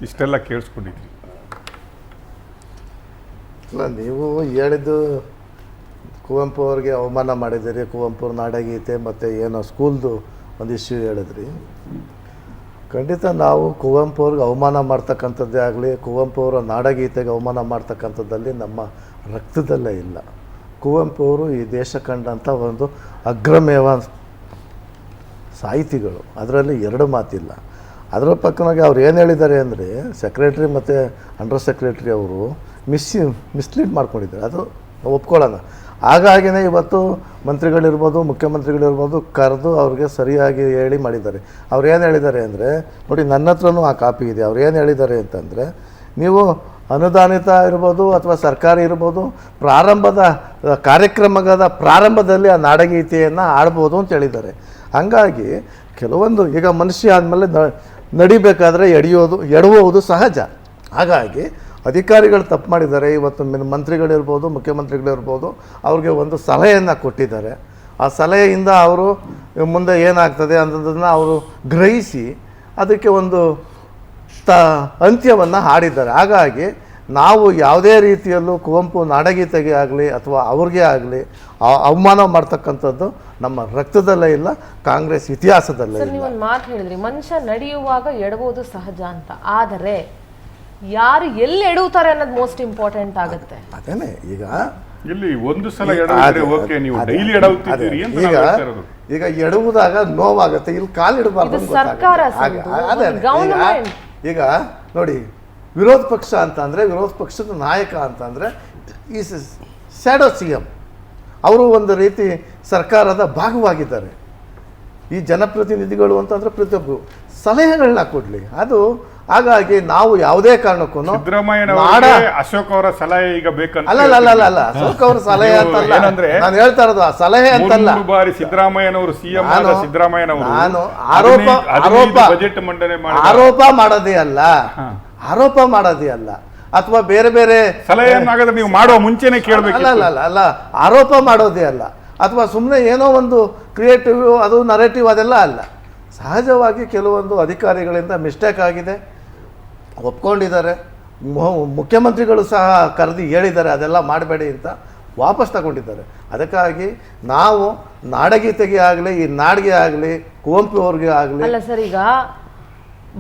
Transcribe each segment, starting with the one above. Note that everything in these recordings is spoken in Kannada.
ಇಷ್ಟೆಲ್ಲ ಕೇಳಿಸ್ಕೊಂಡಿದ್ವಿ. ಅಲ್ಲ, ನೀವು ಹೇಳಿದ್ದು ಕುವೆಂಪು ಅವ್ರಿಗೆ ಅವಮಾನ ಮಾಡಿದ್ದೀರಿ, ಕುವೆಂಪು ನಾಡಗೀತೆ ಮತ್ತು ಏನೋ ಸ್ಕೂಲ್ದು ಒಂದು ಇಶ್ಯೂ ಹೇಳಿದ್ರಿ. ಖಂಡಿತ ನಾವು ಕುವೆಂಪು ಅವ್ರಿಗೆ ಅವಮಾನ ಮಾಡ್ತಕ್ಕಂಥದ್ದೇ ಆಗಲಿ, ಕುವೆಂಪು ಅವರ ನಾಡಗೀತೆಗೆ ಅವಮಾನ ಮಾಡ್ತಕ್ಕಂಥದ್ದಲ್ಲಿ ನಮ್ಮ ರಕ್ತದಲ್ಲೇ ಇಲ್ಲ. ಕುವೆಂಪು ಅವರು ಈ ದೇಶ ಕಂಡಂಥ ಒಂದು ಅಗ್ರಮೇವ ಸಾಹಿತಿಗಳು, ಅದರಲ್ಲಿ ಎರಡು ಮಾತಿಲ್ಲ. ಅದರ ಪಕ್ಕನಾಗಿ ಅವ್ರು ಏನು ಹೇಳಿದ್ದಾರೆ ಅಂದರೆ, ಸೆಕ್ರೆಟ್ರಿ ಮತ್ತು ಅಂಡರ್ ಸೆಕ್ರೆಟ್ರಿ ಅವರು ಮಿಸ್ಲೀಡ್ ಮಾಡ್ಕೊಂಡಿದ್ದಾರೆ, ಅದು ಒಪ್ಕೊಳ್ಳೋಣ. ಹಾಗಾಗಿನೇ ಇವತ್ತು ಮಂತ್ರಿಗಳಿರ್ಬೋದು, ಮುಖ್ಯಮಂತ್ರಿಗಳಿರ್ಬೋದು ಕರೆದು ಅವ್ರಿಗೆ ಸರಿಯಾಗಿ ಹೇಳಿ ಮಾಡಿದ್ದಾರೆ. ಅವ್ರು ಏನು ಹೇಳಿದ್ದಾರೆ ಅಂದರೆ, ನೋಡಿ ನನ್ನ ಹತ್ರನೂ ಆ ಕಾಪಿ ಇದೆ. ಅವ್ರು ಏನು ಹೇಳಿದ್ದಾರೆ ಅಂತಂದರೆ, ನೀವು ಅನುದಾನಿತ ಇರ್ಬೋದು ಅಥವಾ ಸರ್ಕಾರಿ ಇರ್ಬೋದು, ಪ್ರಾರಂಭದ ಕಾರ್ಯಕ್ರಮದ ಪ್ರಾರಂಭದಲ್ಲಿ ಆ ನಾಡಗೀತೆಯನ್ನು ಆಡ್ಬೋದು ಅಂತ ಹೇಳಿದ್ದಾರೆ. ಹಂಗಾಗಿ ಕೆಲವೊಂದು ಈಗ ಮನುಷ್ಯ ಆದಮೇಲೆ ನಡಿಬೇಕಾದ್ರೆ ಎಡುವುದು ಸಹಜ. ಹಾಗಾಗಿ ಅಧಿಕಾರಿಗಳು ತಪ್ಪು ಮಾಡಿದ್ದಾರೆ. ಇವತ್ತು ಮಂತ್ರಿಗಳಿರ್ಬೋದು, ಮುಖ್ಯಮಂತ್ರಿಗಳಿರ್ಬೋದು, ಅವ್ರಿಗೆ ಒಂದು ಸಲಹೆಯನ್ನು ಕೊಟ್ಟಿದ್ದಾರೆ. ಆ ಸಲಹೆಯಿಂದ ಅವರು ಮುಂದೆ ಏನಾಗ್ತದೆ ಅನ್ನೋದನ್ನು ಅವರು ಗ್ರಹಿಸಿ ಅದಕ್ಕೆ ಒಂದು ಅಂತ್ಯವನ್ನು ಹಾಡಿದ್ದಾರೆ. ಹಾಗಾಗಿ ನಾವು ಯಾವುದೇ ರೀತಿಯಲ್ಲೂ ಕುವೆಂಪು ನಾಡಗೀತೆಗೆ ಆಗಲಿ ಅಥವಾ ಅವ್ರಿಗೆ ಆಗಲಿ ಅವಮಾನ ಮಾಡ್ತಕ್ಕಂಥದ್ದು ನಮ್ಮ ರಕ್ತದಲ್ಲೇ ಇಲ್ಲ, ಕಾಂಗ್ರೆಸ್ ಇತಿಹಾಸದಲ್ಲೇ ಇಲ್ಲ. ನೀವು ಒಂದು ಮಾತು ಹೇಳಿದ್ರಿ, ಮನುಷ್ಯ ನಡೆಯುವಾಗ ಎಡಬಹುದು ಸಹಜ ಅಂತ. ಆದರೆ ಯಾರು ಎಲ್ಲಿ ಎಡುತ್ತಾರೆ ಅನ್ನೋದು ಮೋಸ್ಟ್ ಇಂಪಾರ್ಟೆಂಟ್ ಆಗುತ್ತೆ. ಅದೇನೆ ಈಗ ಇಲ್ಲಿ ಒಂದು ಸಲ ಎಡವಿದ್ರೆ ಓಕೆ, ನೀವು ಡೈಲಿ ಎಡವುತ್ತಿದ್ದೀರಿ ಅಂತ ನಾವು ಹೇಳ್ತಾ ಇರೋದು. ಈಗ ಎಡವುದಾಗ ನೋವಾಗುತ್ತೆ, ಇಲ್ಲಿ ಕಾಲು ಇಡಬಾರ್ದು. ಈಗ ನೋಡಿ, ವಿರೋಧ ಪಕ್ಷ ಅಂತಂದರೆ, ವಿರೋಧ ಪಕ್ಷದ ನಾಯಕ ಅಂತಂದರೆ ಈ ಸ್ಯಾಡೋ ಸಿ ಎಂ ಅವರು ಒಂದು ರೀತಿ ಸರ್ಕಾರದ ಭಾಗವಾಗಿದ್ದಾರೆ. ಈ ಜನಪ್ರತಿನಿಧಿಗಳು ಅಂತಂದರೆ ಪ್ರತಿಯೊಬ್ಬರು ಸಲಹೆಗಳನ್ನ ಕೊಡಲಿ. ಅದು ಹಾಗಾಗಿ ನಾವು ಯಾವುದೇ ಕಾರಣಕ್ಕೂ ಅಶೋಕ್ ಅವರ ಸಲಹೆ ಈಗ ಬೇಕಂತ ಅಲ್ಲ ಅಶೋಕ್ ಅವರ ಸಲಹೆ ಅಂತಲ್ಲ, ನಾನು ಹೇಳ್ತಾ ಇರೋದು ಆ ಸಲಹೆ ಅಂತಲ್ಲ. ಬಾರಿ ಸಿದ್ದರಾಮಯ್ಯನವರು ಸಿಎಂ ಸಿದ್ದರಾಮಯ್ಯನವರು ನಾನು ಬಜೆಟ್ ಮಂಡನೆ ಆರೋಪ ಮಾಡೋದೇ ಅಲ್ಲ ಅಥವಾ ಬೇರೆ ಬೇರೆ ಸಲಹೆಯನ್ನಾಗದ್ರೆ ನೀವು ಮಾಡುವ ಮುಂಚೆನೆ ಕೇಳಬೇಕು. ಅಲ್ಲ ಆರೋಪ ಮಾಡೋದೇ ಅಲ್ಲ, ಅಥವಾ ಸುಮ್ಮನೆ ಏನೋ ಒಂದು ಕ್ರಿಯೇಟಿವ್ ಅದು ನರೇಟಿವ್ ಅದೆಲ್ಲ ಅಲ್ಲ. ಸಹಜವಾಗಿ ಕೆಲವೊಂದು ಅಧಿಕಾರಿಗಳಿಂದ ಮಿಸ್ಟೇಕ್ ಆಗಿದೆ, ಒಪ್ಕೊಂಡಿದ್ದಾರೆ. ಮುಖ್ಯಮಂತ್ರಿಗಳು ಸಹ ಕರೆದು ಹೇಳಿದ್ದಾರೆ ಅದೆಲ್ಲ ಮಾಡಬೇಡಿ ಅಂತ, ವಾಪಸ್ ತಗೊಂಡಿದ್ದಾರೆ. ಅದಕ್ಕಾಗಿ ನಾವು ನಾಡಗೀತೆಗೆ ಆಗಲಿ, ಈ ನಾಡಿಗೆ ಆಗಲಿ, ಕುವೆಂಪು ಅವ್ರಿಗೆ ಆಗಲಿ ಅಲ್ಲ ಸರ್, ಈಗ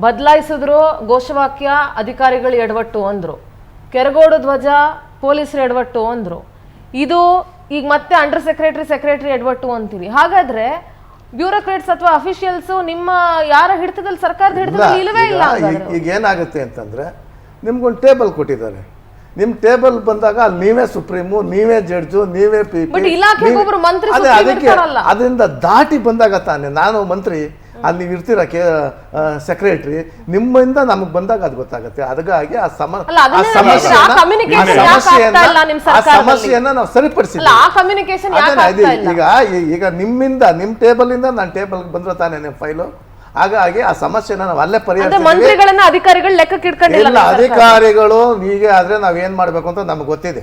ಬದಲಾಯಿಸಿದ್ರು ಘೋಷವಾಕ್ಯ ಅಧಿಕಾರಿಗಳು ಎಡವಟ್ಟು ಅಂದ್ರು, ಕೆರಗೋಡು ಧ್ವಜ ಪೊಲೀಸರು ಎಡವಟ್ಟು ಅಂದ್ರು, ಇದು ಈಗ ಮತ್ತೆ ಅಂಡರ್ ಸೆಕ್ರೆಟರಿ ಎಡವಟ್ಟು ಅಂತೀರಿ. ಹಾಗಾದ್ರೆ ಬ್ಯೂರೋಕ್ರೇಟ್ಸ್ ಅಥವಾ ಅಫಿಷಿಯಲ್ಸ್ ನಿಮ್ಮ ಯಾರ ಹಿಡಿತದಲ್ಲಿ, ಸರ್ಕಾರದ ಹಿಡಿತದಲ್ಲಿ ಇಲ್ಲವೇ ಇಲ್ಲ. ಈಗ ಏನಾಗುತ್ತೆ ಅಂತಂದ್ರೆ, ನಿಮ್ಗೊಂದು ಟೇಬಲ್ ಕೊಟ್ಟಿದ್ದಾರೆ, ನಿಮ್ ಟೇಬಲ್ ಬಂದಾಗ ಅಲ್ಲಿ ನೀವೇ ಸುಪ್ರೀಮು, ನೀವೇ ಜಡ್ಜು, ನೀವೇ ಅದರಿಂದ ದಾಟಿ ಬಂದಾಗ ತಾನೆ ನಾನು ಮಂತ್ರಿ, ಅಲ್ಲಿ ನೀವು ಇರ್ತೀರ ಸೆಕ್ರೆಟರಿ, ನಿಮ್ಮಿಂದ ನಮಗೆ ಬಂದಾಗ ಅದು ಗೊತ್ತಾಗುತ್ತೆ. ಅದಕ್ಕಾಗಿ ಆ ಸಮಸ್ಯೆಯನ್ನ ನಾವು ಸರಿಪಡಿಸಿದ್ದೀವಿ. ಈಗ ನಿಮ್ಮಿಂದ, ನಿಮ್ಮ ಟೇಬಲ್ ಇಂದ ನನ್ನ ಟೇಬಲ್ ಬಂದ್ರೆ ತಾನೇ ನಿಮ್ಮ ಫೈಲು. ಹಾಗಾಗಿ ಆ ಸಮಸ್ಯೆನ ನಾವು ಅಲ್ಲೇ ಪರಿಹರಿಸ್ತೀವಿ. ಅಧಿಕಾರಿಗಳು ಹೀಗೆ ಆದ್ರೆ ನಾವೇನ್ ಮಾಡ್ಬೇಕು ಅಂತ ನಮ್ಗೆ ಗೊತ್ತಿದೆ.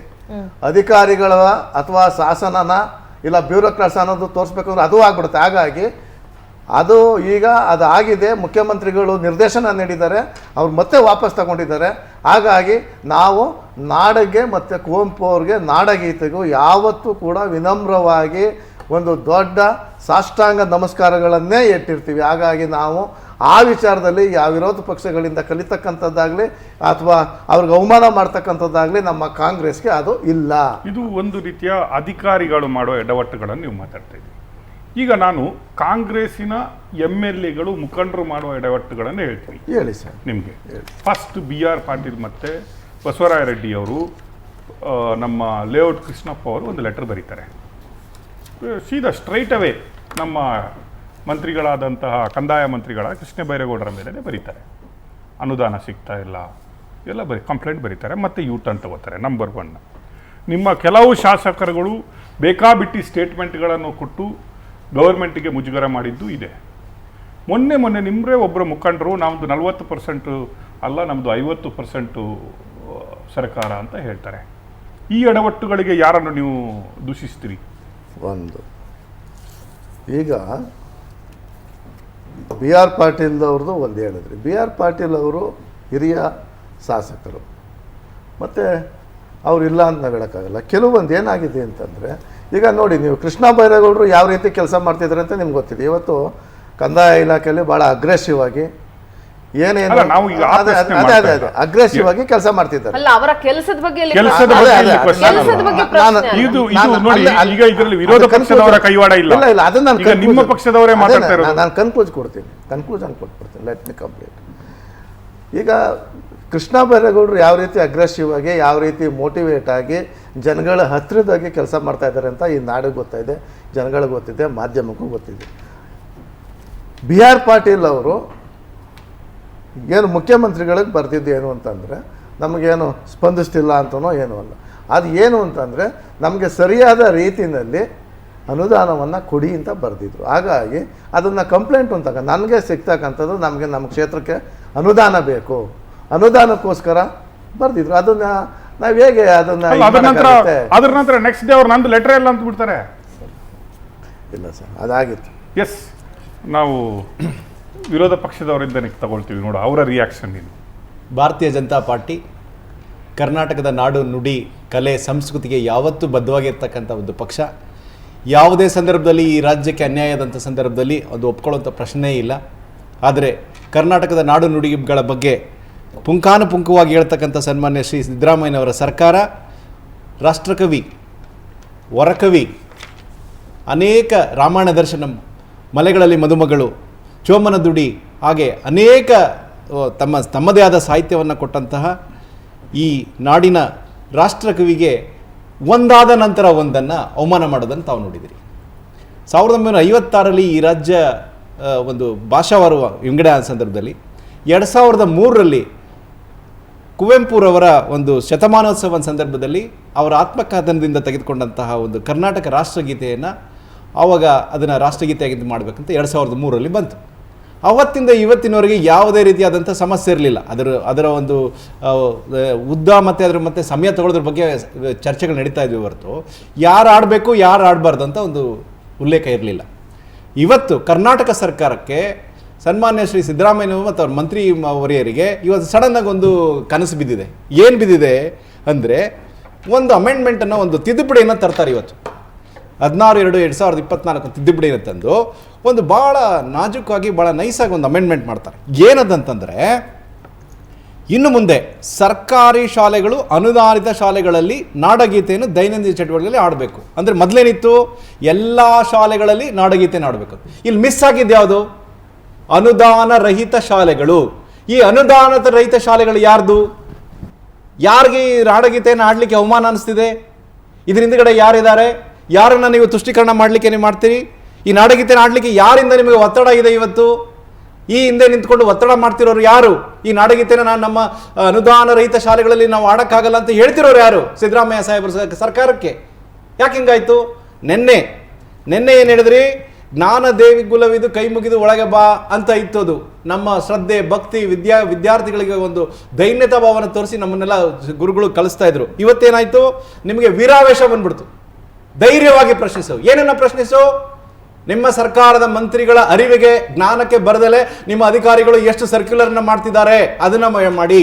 ಅಧಿಕಾರಿಗಳ ಅಥವಾ ಶಾಸನನ ಇಲ್ಲ ಬ್ಯೂರೋಕ್ರಾಟ್ಸ್ ಅನ್ನೋದು ತೋರಿಸ್ಬೇಕು ಅಂದ್ರೆ ಅದು ಆಗ್ಬಿಡುತ್ತೆ. ಹಾಗಾಗಿ ಅದು ಈಗ ಅದು ಆಗಿದೆ, ಮುಖ್ಯಮಂತ್ರಿಗಳು ನಿರ್ದೇಶನ ನೀಡಿದ್ದಾರೆ, ಅವ್ರು ಮತ್ತೆ ವಾಪಸ್ ತಗೊಂಡಿದ್ದಾರೆ. ಹಾಗಾಗಿ ನಾವು ನಾಡಿಗೆ ಮತ್ತು ಕುವೆಂಪು ಅವ್ರಿಗೆ ನಾಡಗೀತೆಗೂ ಯಾವತ್ತೂ ಕೂಡ ವಿನಮ್ರವಾಗಿ ಒಂದು ದೊಡ್ಡ ಸಾಷ್ಟಾಂಗ ನಮಸ್ಕಾರಗಳನ್ನೇ ಇಟ್ಟಿರ್ತೀವಿ. ಹಾಗಾಗಿ ನಾವು ಆ ವಿಚಾರದಲ್ಲಿ ಯಾವ ವಿರೋಧ ಪಕ್ಷಗಳಿಂದ ಕಲಿತಕ್ಕಂಥದ್ದಾಗಲಿ ಅಥವಾ ಅವ್ರಿಗೆ ಅವಮಾನ ಮಾಡ್ತಕ್ಕಂಥದ್ದಾಗಲಿ ನಮ್ಮ ಕಾಂಗ್ರೆಸ್ಗೆ ಅದು ಇಲ್ಲ. ಇದು ಒಂದು ರೀತಿಯ ಅಧಿಕಾರಿಗಳು ಮಾಡೋ ಎಡವಟ್ಟುಗಳನ್ನು ನೀವು ಮಾತಾಡ್ತಾ ಇದ್ದೀವಿ. ಈಗ ನಾನು ಕಾಂಗ್ರೆಸ್ಸಿನ MLAಗಳು ಮುಖಂಡರು ಮಾಡುವ ಎಡವಟ್ಟುಗಳನ್ನು ಹೇಳ್ತೀನಿ. ಹೇಳಿ ಸರ್. ನಿಮಗೆ ಫಸ್ಟ್ BR ಪಾಟೀಲ್ ಮತ್ತು ಬಸವರಾಯ ರೆಡ್ಡಿ ಅವರು ನಮ್ಮ ಲೇಔಟ್ ಕೃಷ್ಣಪ್ಪ ಅವರು ಒಂದು ಲೆಟರ್ ಬರೀತಾರೆ. ಸೀದಾ ಸ್ಟ್ರೈಟ್ ಅವೇ ನಮ್ಮ ಮಂತ್ರಿಗಳಾದಂತಹ ಕಂದಾಯ ಮಂತ್ರಿಗಳ ಕೃಷ್ಣ ಬೈರೇಗೌಡರ ಮೇಲೆ ಬರೀತಾರೆ. ಅನುದಾನ ಸಿಗ್ತಾ ಇಲ್ಲ ಎಲ್ಲ ಕಂಪ್ಲೇಂಟ್ ಬರೀತಾರೆ ಮತ್ತು ಯೂಟರ್ನ್ ತಗೋತಾರೆ. ನಂಬರ್ 1, ನಿಮ್ಮ ಕೆಲವು ಶಾಸಕರುಗಳು ಬೇಕಾಬಿಟ್ಟಿ ಸ್ಟೇಟ್ಮೆಂಟ್ಗಳನ್ನು ಕೊಟ್ಟು ಗೌರ್ಮೆಂಟಿಗೆ ಮುಜುಗರ ಮಾಡಿದ್ದು ಇದೆ. ಮೊನ್ನೆ ನಿಮ್ಮರೇ ಒಬ್ಬರು ಮುಖಂಡರು ನಮ್ಮದು 40% ಅಲ್ಲ, ನಮ್ಮದು 50% ಸರ್ಕಾರ ಅಂತ ಹೇಳ್ತಾರೆ. ಈ ಎಡವಟ್ಟುಗಳಿಗೆ ಯಾರನ್ನು ನೀವು ದೂಷಿಸ್ತೀರಿ? ಒಂದು, ಈಗ BR ಪಾಟೀಲ್ ಅವ್ರದ್ದು ಒಂದು ಹೇಳಿದ್ರಿ. BR ಪಾಟೀಲ್ ಅವರು ಹಿರಿಯ ಶಾಸಕರು, ಮತ್ತು ಅವರಿಲ್ಲ ಅಂತ ನಾವು ಹೇಳೋಕ್ಕಾಗಲ್ಲ. ಕೆಲವೊಂದು ಏನಾಗಿದೆ ಅಂತಂದರೆ, ಈಗ ನೋಡಿ ನೀವು ಕೃಷ್ಣ ಬೈರೇಗೌಡರು ಯಾವ ರೀತಿ ಕೆಲಸ ಮಾಡ್ತಿದ್ದಾರೆ ಅಂತ ನಿಮ್ಗೆ ಗೊತ್ತಿದೆ. ಇವತ್ತು ಕಂದಾಯ ಇಲಾಖೆಯಲ್ಲಿ ಭಾಳ ಅಗ್ರೆಸಿವ್ ಆಗಿ ಏನೇನು ಅಲ್ಲ, ನಾವು ಈಗ ಆ ಪ್ರಶ್ನೆ ಮಾಡ್ತಾ ಇಲ್ಲ. ಅಗ್ರೆಸಿವ್ ಆಗಿ ಕೆಲಸ ಮಾಡ್ತಿದ್ದಾರೆ. ಅಲ್ಲ, ಅವರ ಕೆಲಸದ ಬಗ್ಗೆ ಇಲ್ಲಿ ಕೆಲಸದ ಪ್ರಶ್ನೆ ಬಗ್ಗೆ ಅಲ್ಲ. ಇಲ್ಲಿ ಪ್ರಶ್ನೆ ಅಲ್ಲ. ಕೆಲಸದ ಬಗ್ಗೆ ಪ್ರಶ್ನೆ ಅಲ್ಲ. ಇದು ನಾನು- ನೋಡಿ, ಅಲ್ಲ, ಈಗ ಇದರಲ್ಲಿ ವಿರೋಧ ಅದು ಪಕ್ಷದವರ ಕೈವಾಡ ಇಲ್ಲ. ಇಲ್ಲ, ಅದನ್ನ ನಾನು ಈಗ ನಿಮ್ಮ ಪಕ್ಷದವರೇ ಮಾತಾಡ್ತಾ ಇರೋದು. ನಾನು ಕನ್ಕ್ಲೂಷನ್ ಕೊಟ್ಬಿಡ್ತೀನಿ. Let me complete. ಈಗ ಕೃಷ್ಣ ಬೈರೇಗೌಡರು ಯಾವ ರೀತಿ ಅಗ್ರೆಸಿವ್ ಆಗಿ, ಯಾವ ರೀತಿ ಮೋಟಿವೇಟ್ ಆಗಿ ಜನಗಳ ಹತ್ತಿರದಾಗಿ ಕೆಲಸ ಮಾಡ್ತಾ ಇದ್ದಾರೆ ಅಂತ ಈ ನಾಡಿಗೆ ಗೊತ್ತಾಯಿದೆ, ಜನಗಳಿಗೆ ಗೊತ್ತಿದೆ, ಮಾಧ್ಯಮಕ್ಕೂ ಗೊತ್ತಿದೆ. ಬಿ ಆರ್ ಪಾಟೀಲ್ ಅವರು ಏನು ಮುಖ್ಯಮಂತ್ರಿಗಳಿಗೆ ಬರ್ತಿದ್ದು ಏನು ಅಂತಂದರೆ, ನಮಗೇನು ಸ್ಪಂದಿಸ್ತಿಲ್ಲ ಅಂತನೋ ಏನೂ ಅಲ್ಲ. ಅದು ಏನು ಅಂತಂದರೆ, ನಮಗೆ ಸರಿಯಾದ ರೀತಿಯಲ್ಲಿ ಅನುದಾನವನ್ನು ಕೊಡಿ ಅಂತ ಬರೆದಿದ್ರು. ಹಾಗಾಗಿ ಅದನ್ನು ಕಂಪ್ಲೇಂಟ್ ಅಂತ ನನಗೆ ಸಿಗ್ತಕ್ಕಂಥದ್ದು, ನಮ್ಮ ಕ್ಷೇತ್ರಕ್ಕೆ ಅನುದಾನ ಬೇಕು, ಅನುದಾನಕ್ಕೋಸ್ಕರ ಬರೆದಿದ್ರು. ಅದನ್ನು ನಾವು ಹೇಗೆ ಅದನ್ನು ಅದ್ರ ನಂತರ ನೆಕ್ಸ್ಟ್ ಡೇ ಅವ್ರು ನಂದು ಲೆಟರ್ ಎಲ್ಲ ಅಂತ ಬಿಡ್ತಾರೆ. ಇಲ್ಲ ಸರ್, ಅದಾಗಿತ್ತು. ಎಸ್, ನಾವು ವಿರೋಧ ಪಕ್ಷದವರಿಂದ ತಗೊಳ್ತೀವಿ ನೋಡು ಅವರ ರಿಯಾಕ್ಷನ್ ಏನು. ಭಾರತೀಯ ಜನತಾ ಪಾರ್ಟಿ ಕರ್ನಾಟಕದ ನಾಡು ನುಡಿ ಕಲೆ ಸಂಸ್ಕೃತಿಗೆ ಯಾವತ್ತೂ ಬದ್ಧವಾಗಿರ್ತಕ್ಕಂಥ ಒಂದು ಪಕ್ಷ. ಯಾವುದೇ ಸಂದರ್ಭದಲ್ಲಿ ಈ ರಾಜ್ಯಕ್ಕೆ ಅನ್ಯಾಯದಂಥ ಸಂದರ್ಭದಲ್ಲಿ ಅದು ಒಪ್ಕೊಳ್ಳುವಂಥ ಪ್ರಶ್ನೆಯೇ ಇಲ್ಲ. ಆದರೆ ಕರ್ನಾಟಕದ ನಾಡು ನುಡಿಗಳ ಬಗ್ಗೆ ಪುಂಖಾನುಪುಂಖವಾಗಿ ಹೇಳ್ತಕ್ಕಂಥ ಸನ್ಮಾನ್ಯ ಶ್ರೀ ಸಿದ್ದರಾಮಯ್ಯನವರ ಸರ್ಕಾರ ರಾಷ್ಟ್ರಕವಿ, ವರಕವಿ, ಅನೇಕ ರಾಮಾಯಣ ದರ್ಶನಂ, ಮಲೆಗಳಲ್ಲಿ ಮದುಮಗಳು, ಚೋಮನ ದುಡಿ, ಹಾಗೆ ಅನೇಕ ತಮ್ಮದೇ ಆದ ಸಾಹಿತ್ಯವನ್ನು ಕೊಟ್ಟಂತಹ ಈ ನಾಡಿನ ರಾಷ್ಟ್ರಕವಿಗೆ ಒಂದಾದ ನಂತರ ಒಂದನ್ನು ಅವಮಾನ ಮಾಡೋದನ್ನು ತಾವು ನೋಡಿದಿರಿ. 1956ರಲ್ಲಿ ಈ ರಾಜ್ಯ ಒಂದು ಭಾಷಾವಾರು ವಿಂಗಡಣೆ ಆದ ಸಂದರ್ಭದಲ್ಲಿ 2003ರಲ್ಲಿ ಕುವೆಂಪುರವರ ಒಂದು ಶತಮಾನೋತ್ಸವ ಸಂದರ್ಭದಲ್ಲಿ ಅವರ ಆತ್ಮಕಥನದಿಂದ ತೆಗೆದುಕೊಂಡಂತಹ ಒಂದು ಕರ್ನಾಟಕ ರಾಷ್ಟ್ರಗೀತೆಯನ್ನು ಆವಾಗ ಅದನ್ನು ರಾಷ್ಟ್ರಗೀತೆಯಾಗಿ ಮಾಡಬೇಕಂತ 2003ರಲ್ಲಿ ಬಂತು. ಅವತ್ತಿಂದ ಇವತ್ತಿನವರೆಗೆ ಯಾವುದೇ ರೀತಿಯಾದಂಥ ಸಮಸ್ಯೆ ಇರಲಿಲ್ಲ. ಅದರ ಒಂದು ಉದ್ದ ಮತ್ತು ಅದರ ಮತ್ತೆ ಸಮಯ ತಗೊಳ್ಳೋದ್ರ ಬಗ್ಗೆ ಚರ್ಚೆಗಳು ನಡೀತಾ ಇದ್ವಿ ಹೊರತು ಯಾರು ಆಡಬೇಕು ಯಾರು ಆಡಬಾರ್ದು ಅಂತ ಒಂದು ಉಲ್ಲೇಖ ಇರಲಿಲ್ಲ. ಇವತ್ತು ಕರ್ನಾಟಕ ಸರ್ಕಾರಕ್ಕೆ ಸನ್ಮಾನ್ಯ ಶ್ರೀ ಸಿದ್ದರಾಮಯ್ಯ ಮತ್ತು ಅವ್ರ ಮಂತ್ರಿ ವರಿಯರಿಗೆ ಇವತ್ತು ಸಡನ್ನಾಗಿ ಒಂದು ಕನಸು ಬಿದ್ದಿದೆ. ಏನು ಬಿದ್ದಿದೆ ಅಂದರೆ, ಒಂದು ಅಮೆಂಡ್ಮೆಂಟನ್ನು, ಒಂದು ತಿದ್ದುಪಡಿಯನ್ನು ತರ್ತಾರೆ. ಇವತ್ತು 16/2/2024 ತಿದ್ದುಪಡಿಯನ್ನು ತಂದು ಒಂದು ಭಾಳ ನಾಜೂಕಾಗಿ, ಭಾಳ ನೈಸಾಗಿ ಒಂದು ಅಮೆಂಡ್ಮೆಂಟ್ ಮಾಡ್ತಾರೆ. ಏನದಂತಂದರೆ, ಇನ್ನು ಮುಂದೆ ಸರ್ಕಾರಿ ಶಾಲೆಗಳು, ಅನುದಾನಿತ ಶಾಲೆಗಳಲ್ಲಿ ನಾಡಗೀತೆಯನ್ನು ದೈನಂದಿನ ಚಟುವಟಿಕೆಗಳಲ್ಲಿ ಆಡಬೇಕು. ಅಂದರೆ ಮೊದಲೇನಿತ್ತು, ಎಲ್ಲ ಶಾಲೆಗಳಲ್ಲಿ ನಾಡಗೀತೆಯನ್ನು ಆಡಬೇಕು. ಇಲ್ಲಿ ಮಿಸ್ ಆಗಿದ್ದು ಯಾವುದು? ಅನುದಾನ ರಹಿತ ಶಾಲೆಗಳು. ಈ ಅನುದಾನದ ರಹಿತ ಶಾಲೆಗಳು ಯಾರ್ದು? ಯಾರಿಗೆ ಈ ನಾಡಗೀತೆಯನ್ನು ಆಡಲಿಕ್ಕೆ ಅವಮಾನ ಅನಿಸ್ತಿದೆ? ಇದರ ಹಿಂದ್ಗಡೆ ಯಾರಿದ್ದಾರೆ? ಯಾರನ್ನ ನೀವು ತುಷ್ಟೀಕರಣ ಮಾಡಲಿಕ್ಕೆ ನೀವು ಮಾಡ್ತೀರಿ? ಈ ನಾಡಗೀತೆಯನ್ನು ಆಡಲಿಕ್ಕೆ ಯಾರಿಂದ ನಿಮಗೆ ಒತ್ತಡ ಇದೆ? ಇವತ್ತು ಈ ಹಿಂದೆ ನಿಂತ್ಕೊಂಡು ಒತ್ತಡ ಮಾಡ್ತಿರೋರು ಯಾರು? ಈ ನಾಡಗೀತೆನ ನಮ್ಮ ಅನುದಾನ ರಹಿತ ಶಾಲೆಗಳಲ್ಲಿ ನಾವು ಆಡೋಕ್ಕಾಗಲ್ಲ ಅಂತ ಹೇಳ್ತಿರೋರು ಯಾರು? ಸಿದ್ದರಾಮಯ್ಯ ಸಾಹೇಬರ ಸರ್ಕಾರಕ್ಕೆ. ಯಾಕೆ ಹಿಂಗಾಯ್ತು? ನಿನ್ನೆ ಏನು ಹೇಳಿದ್ರಿ? ಜ್ಞಾನ ದೇವಿ ಗುಲವಿದು ಕೈ ಮುಗಿದು ಒಳಗೆ ಬಾ ಅಂತ ಇತ್ತದು. ನಮ್ಮ ಶ್ರದ್ಧೆ, ಭಕ್ತಿ, ವಿದ್ಯಾರ್ಥಿಗಳಿಗೆ ಒಂದು ದೈನ್ಯತಾ ಭಾವನ ತೋರಿಸಿ ನಮ್ಮನ್ನೆಲ್ಲ ಗುರುಗಳು ಕಲಿಸ್ತಾ ಇದ್ರು. ಇವತ್ತೇನಾಯ್ತು? ನಿಮಗೆ ವೀರಾವೇಶ ಬಂದ್ಬಿಡ್ತು. ಧೈರ್ಯವಾಗಿ ಪ್ರಶ್ನಿಸು. ಏನನ್ನ ಪ್ರಶ್ನಿಸು? ನಿಮ್ಮ ಸರ್ಕಾರದ ಮಂತ್ರಿಗಳ ಅರಿವಿಗೆ, ಜ್ಞಾನಕ್ಕೆ ಬರದಲೆ ನಿಮ್ಮ ಅಧಿಕಾರಿಗಳು ಎಷ್ಟು ಸರ್ಕ್ಯುಲರ್ನ ಮಾಡ್ತಿದ್ದಾರೆ ಅದನ್ನ ಮಾಡಿ.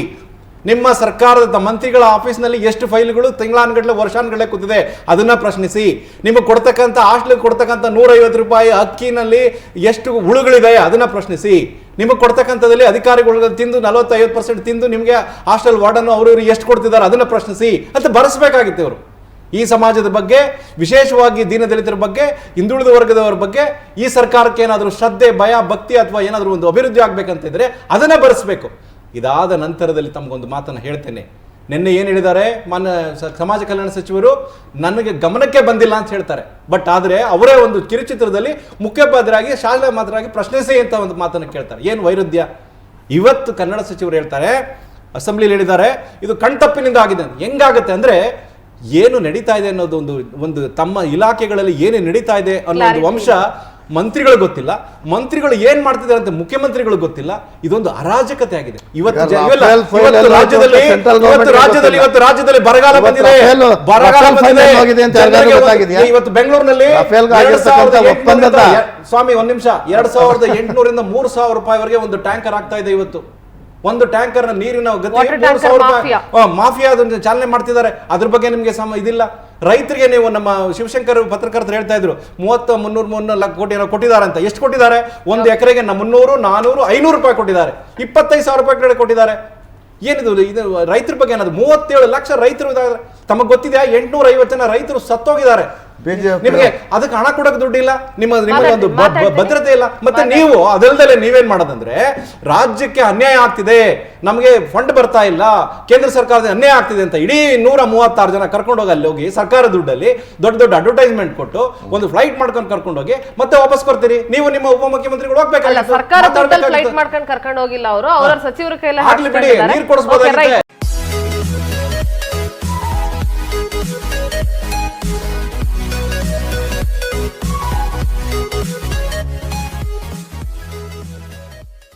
ನಿಮ್ಮ ಸರ್ಕಾರದ ಮಂತ್ರಿಗಳ ಆಫೀಸ್ನಲ್ಲಿ ಎಷ್ಟು ಫೈಲ್ಗಳು ತಿಂಗಳಾನ್ಗಟ್ಟಲೆ, ವರ್ಷಾನ್ಗಟ್ಟಲೆ ಕೂತಿದೆ ಅದನ್ನ ಪ್ರಶ್ನಿಸಿ. ನಿಮಗೆ ಕೊಡ್ತಕ್ಕಂಥ ಹಾಸ್ಟೆಲ್ಗೆ ಕೊಡ್ತಕ್ಕಂಥ 150 ರೂಪಾಯಿ ಅಕ್ಕಿನಲ್ಲಿ ಎಷ್ಟು ಹುಳುಗಳಿದೆ ಅದನ್ನ ಪ್ರಶ್ನಿಸಿ. ನಿಮಗೆ ಕೊಡ್ತಕ್ಕಂಥದ್ದಲ್ಲಿ ಅಧಿಕಾರಿಗಳು ತಿಂದು 40-50% ತಿಂದು ನಿಮಗೆ ಹಾಸ್ಟೆಲ್ ವಾರ್ಡನ್ನು ಅವರು ಎಷ್ಟು ಕೊಡ್ತಿದ್ದಾರೆ ಅದನ್ನ ಪ್ರಶ್ನಿಸಿ ಅಂತ ಬರೆಸಬೇಕಾಗಿತ್ತು ಇವರು. ಈ ಸಮಾಜದ ಬಗ್ಗೆ, ವಿಶೇಷವಾಗಿ ದೀನದಲಿತರ ಬಗ್ಗೆ, ಹಿಂದುಳಿದ ವರ್ಗದವರ ಬಗ್ಗೆ ಈ ಸರ್ಕಾರಕ್ಕೆ ಏನಾದರೂ ಶ್ರದ್ಧೆ, ಭಯ, ಭಕ್ತಿ ಅಥವಾ ಏನಾದರೂ ಒಂದು ಅಭಿವೃದ್ಧಿ ಆಗಬೇಕಂತಿದ್ರೆ ಅದನ್ನೇ ಬರೆಸಬೇಕು. ಇದಾದ ನಂತರದಲ್ಲಿ ತಮಗೊಂದು ಮಾತನ್ನು ಹೇಳ್ತೇನೆ. ನಿನ್ನೆ ಏನು ಹೇಳಿದ್ದಾರೆ ಮಾನ್ಯ ಸಮಾಜ ಕಲ್ಯಾಣ ಸಚಿವರು? ನನಗೆ ಗಮನಕ್ಕೆ ಬಂದಿಲ್ಲ ಅಂತ ಹೇಳ್ತಾರೆ. ಬಟ್ ಆದರೆ ಅವರೇ ಒಂದು ಕಿರುಚಿತ್ರದಲ್ಲಿ ಮುಖ್ಯೋಪಾಧ್ಯಾಯರಾಗಿ, ಶಾಲಾ ಮಾತರಾಗಿ ಪ್ರಶ್ನಿಸಿ ಅಂತ ಒಂದು ಮಾತನ್ನು ಕೇಳ್ತಾರೆ. ಏನು ವೈರುಧ್ಯ? ಇವತ್ತು ಕನ್ನಡ ಸಚಿವರು ಹೇಳ್ತಾರೆ, ಅಸೆಂಬ್ಲಿಲಿ ಹೇಳಿದ್ದಾರೆ, ಇದು ಕಣ್ತಪ್ಪಿನಿಂದ ಆಗಿದೆ. ಹೆಂಗಾಗುತ್ತೆ ಅಂದರೆ, ಏನು ನಡೀತಾ ಇದೆ ಅನ್ನೋದು ಒಂದು ತಮ್ಮ ಇಲಾಖೆಗಳಲ್ಲಿ ಏನು ನಡೀತಾ ಇದೆ ಅನ್ನೋ ಒಂದು ಅಂಶ ಮಂತ್ರಿಗಳು ಗೊತ್ತಿಲ್ಲ. ಮಂತ್ರಿಗಳು ಏನ್ ಮಾಡ್ತಿದ್ದಾರೆ ಅಂತ ಮುಖ್ಯಮಂತ್ರಿಗಳು ಗೊತ್ತಿಲ್ಲ. ಇದೊಂದು ಅರಾಜಕತೆ ಆಗಿದೆ. ಇವತ್ತು ರಾಜ್ಯದಲ್ಲಿ ಬರಗಾಲ ಬಂದಿದೆ. ಇವತ್ತು ಬೆಂಗಳೂರಿನಲ್ಲಿ ಸ್ವಾಮಿ ಒಂದ್ ನಿಮಿಷ 2,800 ರಿಂದ 3,000 ರೂಪಾಯಿವರೆಗೆ ಒಂದು ಟ್ಯಾಂಕರ್ ಆಗ್ತಾ ಇದೆ. ಇವತ್ತು ಒಂದು ಟ್ಯಾಂಕರ್ ನೀರಿನ ಗತಿ Water 3,000 tanker ರೂಪಾಯಿ ಮಾಫಿಯಾ ಅದನ್ನ ಚಾಲನೆ ಮಾಡ್ತಿದ್ದಾರೆ. ಅದ್ರ ಬಗ್ಗೆ ನಿಮಗೆ ಇದಿಲ್ಲ. ರೈತರಿಗೆ ನೀವು ನಮ್ಮ ಶಿವಶಂಕರ್ ಪತ್ರಕರ್ತರು ಹೇಳ್ತಾ ಇದ್ರು 300 ಲಕ್ಷ ಕೋಟಿ ಏನೋ ಕೊಟ್ಟಿದ್ದಾರೆ ಅಂತ. ಎಷ್ಟು ಕೊಟ್ಟಿದ್ದಾರೆ? ಒಂದು ಎಕರೆಗೆ 300, 400, 500 ರೂಪಾಯಿ ಕೊಟ್ಟಿದ್ದಾರೆ. 25,000 ರೂಪಾಯಿ ಕಡೆ ಕೊಟ್ಟಿದ್ದಾರೆ. ಏನಿದು ಇದು ರೈತರ ಬಗ್ಗೆ ಅನ್ನೋದು? 37 ಲಕ್ಷ ರೈತರು ಇದ್ದಾರೆ. ತಮಗೆ ಗೊತ್ತಿದೆ 850 ಜನ ರೈತರು ಸತ್ತೋಗಿದ್ದಾರೆ. ನಿಮಗೆ ಅದಕ್ಕೆ ಹಣ ಕೊಡಕ್ಕೆ ದುಡ್ಡಿಲ್ಲ, ನಿಮ್ಮದೊಂದು ಭದ್ರತೆ ಇಲ್ಲ. ಮತ್ತೆ ನೀವು ಅದಲ್ದಲೆ ನೀವೇನ್ ಮಾಡೋದಂದ್ರೆ ರಾಜ್ಯಕ್ಕೆ ಅನ್ಯಾಯ ಆಗ್ತಿದೆ, ನಮಗೆ ಫಂಡ್ ಬರ್ತಾ ಇಲ್ಲ, ಕೇಂದ್ರ ಸರ್ಕಾರದ ಅನ್ಯಾಯ ಆಗ್ತಿದೆ ಅಂತ ಇಡೀ 136 ಜನ ಕರ್ಕೊಂಡು ಹೋಗಿ ಅಲ್ಲಿ ಹೋಗಿ ಸರ್ಕಾರ ದುಡ್ಡಲ್ಲಿ ದೊಡ್ಡ ದೊಡ್ಡ ಅಡ್ವರ್ಟೈಸ್ಮೆಂಟ್ ಕೊಟ್ಟು ಒಂದು ಫ್ಲೈಟ್ ಮಾಡ್ಕೊಂಡು ಕರ್ಕೊಂಡು ಹೋಗಿ ಮತ್ತೆ ವಾಪಸ್ ಕೊಡ್ತೀರಿ. ನೀವು ನಿಮ್ಮ ಉಪಮುಖ್ಯಮಂತ್ರಿಗಳು ಸರ್ಕಾರ ಫ್ಲೈಟ್ ಮಾಡ್ಕೊಂಡು ಕರ್ಕೊಂಡು ಹೋಗಿಲ್ಲ, ಅವರು ಅವರ ಸಚಿವರ ಕೈಯಲ್ಲಿ ನೀರು ಕೊಡಿಸ್ಬೋದಾಗಿದೆ.